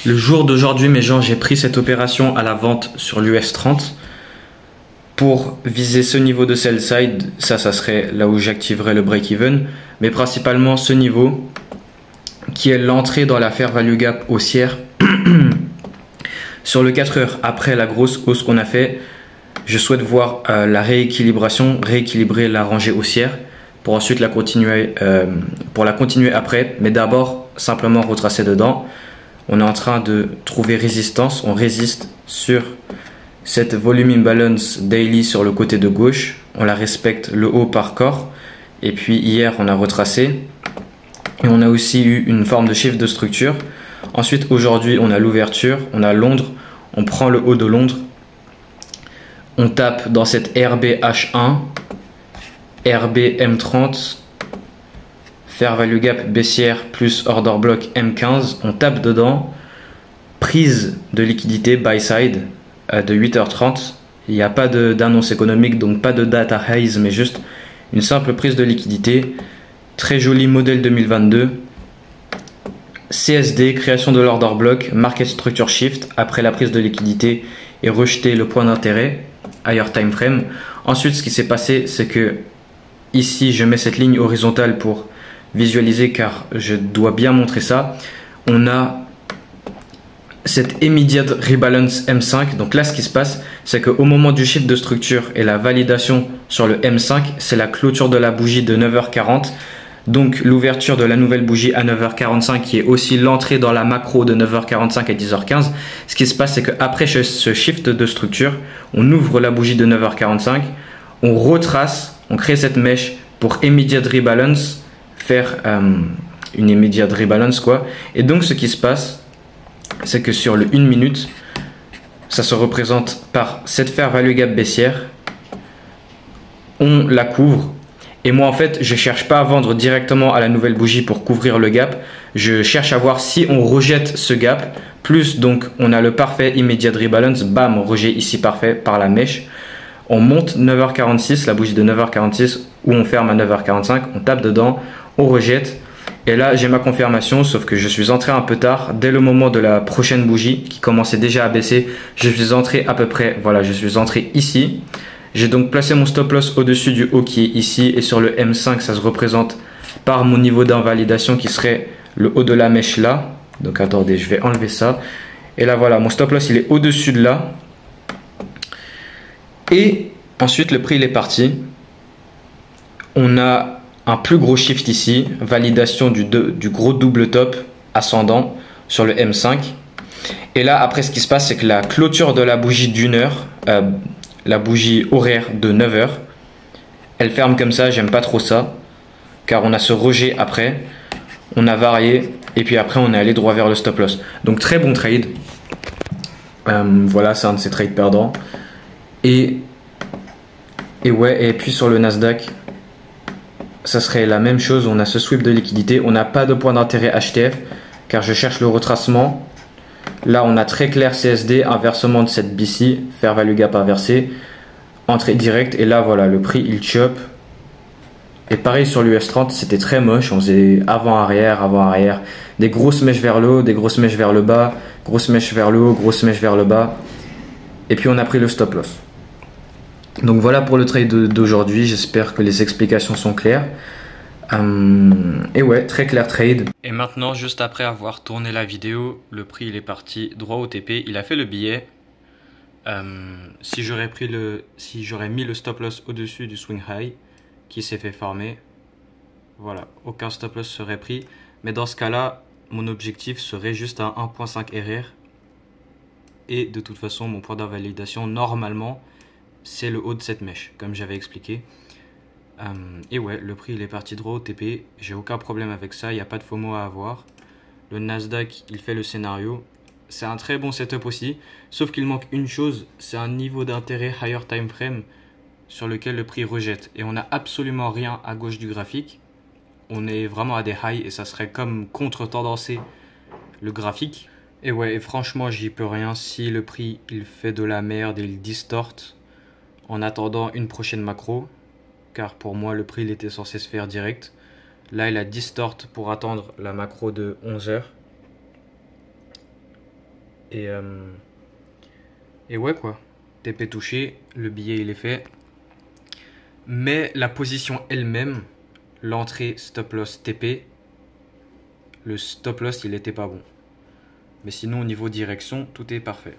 Le jour d'aujourd'hui, mes gens, j'ai pris cette opération à la vente sur l'US 30 pour viser ce niveau de sell side. Ça serait là où j'activerai le break-even, mais principalement ce niveau qui est l'entrée dans la fair value gap haussière sur le 4 heures. Après la grosse hausse qu'on a fait, je souhaite voir la rééquilibration, rééquilibrer la rangée haussière pour ensuite la continuer, après, mais d'abord simplement retracer dedans. On est en train de trouver résistance, on résiste sur cette volume imbalance daily sur le côté de gauche, on la respecte le haut par corps, et puis hier on a retracé, et on a aussi eu une forme de shift de structure. Ensuite aujourd'hui on a l'ouverture, on a Londres, on prend le haut de Londres, on tape dans cette RBH1, RBM30, fair value gap baissière plus order block M15, on tape dedans, prise de liquidité buy side de 8h30, il n'y a pas d'annonce économique, donc pas de data highs, mais juste une simple prise de liquidité. Très joli modèle 2022, CSD, création de l'order block, market structure shift après la prise de liquidité et rejeter le point d'intérêt, higher time frame. Ensuite, ce qui s'est passé, c'est que ici je mets cette ligne horizontale pour visualiser, car je dois bien montrer ça. On a cette immediate rebalance M5. Donc là, ce qui se passe, c'est qu'au moment du shift de structure et la validation sur le M5, c'est la clôture de la bougie de 9h40. Donc l'ouverture de la nouvelle bougie à 9h45, qui est aussi l'entrée dans la macro de 9h45 à 10h15. Ce qui se passe, c'est qu'après ce shift de structure, on ouvre la bougie de 9h45, on retrace, on crée cette mèche pour immediate rebalance, faire une immediate rebalance quoi. Et donc ce qui se passe, c'est que sur le 1 minute, ça se représente par cette fair value gap baissière, on la couvre. Et moi en fait je cherche pas à vendre directement à la nouvelle bougie pour couvrir le gap, je cherche à voir si on rejette ce gap, plus donc on a le parfait immediate rebalance, bam, rejet ici parfait par la mèche. On monte 9h46, la bougie de 9h46, où on ferme à 9h45, on tape dedans, on rejette. Et là, j'ai ma confirmation, sauf que je suis entré un peu tard. Dès le moment de la prochaine bougie, qui commençait déjà à baisser, je suis entré à peu près, voilà, je suis entré ici. J'ai donc placé mon stop loss au-dessus du haut qui est ici. Et sur le M5, ça se représente par mon niveau d'invalidation qui serait le haut de la mèche là. Donc attendez, je vais enlever ça. Et là, voilà, mon stop loss, il est au-dessus de là. Et ensuite, le prix, il est parti. On a un plus gros shift ici, validation du gros double top ascendant sur le M5. Et là, après, ce qui se passe, c'est que la clôture de la bougie d'une heure, la bougie horaire de 9 heures, elle ferme comme ça. J'aime pas trop ça, car on a ce rejet après. On a varié, et puis après, on est allé droit vers le stop loss. Donc, très bon trade. Voilà, c'est un de ces trades perdants. Et puis sur le Nasdaq, ça serait la même chose. On a ce sweep de liquidité, on n'a pas de point d'intérêt HTF car je cherche le retracement. Là on a très clair CSD, inversement de cette BC, fair value gap inversé, entrée directe, et là voilà, le prix il chop. Et pareil sur l'US 30, c'était très moche, on faisait avant-arrière, des grosses mèches vers le haut, des grosses mèches vers le bas, grosses mèches vers le haut, grosses mèches vers le bas, et puis on a pris le stop loss. Donc voilà pour le trade d'aujourd'hui, j'espère que les explications sont claires. Et ouais, très clair trade. Et maintenant, juste après avoir tourné la vidéo, le prix il est parti droit au TP, il a fait le billet. Si j'aurais mis le stop loss au-dessus du swing high qui s'est fait former, voilà, aucun stop loss serait pris. Mais dans ce cas-là, mon objectif serait juste à 1.5 RR. Et de toute façon, mon point d'invalidation, normalement, c'est le haut de cette mèche, comme j'avais expliqué. Et ouais, le prix il est parti droit au TP. J'ai aucun problème avec ça, il n'y a pas de FOMO à avoir. Le Nasdaq, il fait le scénario. C'est un très bon setup aussi. Sauf qu'il manque une chose, c'est un niveau d'intérêt higher time frame sur lequel le prix rejette. Et on n'a absolument rien à gauche du graphique. On est vraiment à des highs et ça serait comme contre-tendancé le graphique. Et ouais, et franchement, j'y peux rien. Si le prix il fait de la merde et il distorte en attendant une prochaine macro, car pour moi le prix il était censé se faire direct. Là il a distort pour attendre la macro de 11 heures. Et, et ouais quoi, TP touché, le billet il est fait. Mais la position elle-même, l'entrée stop loss TP, le stop loss il était pas bon. Mais sinon au niveau direction, tout est parfait.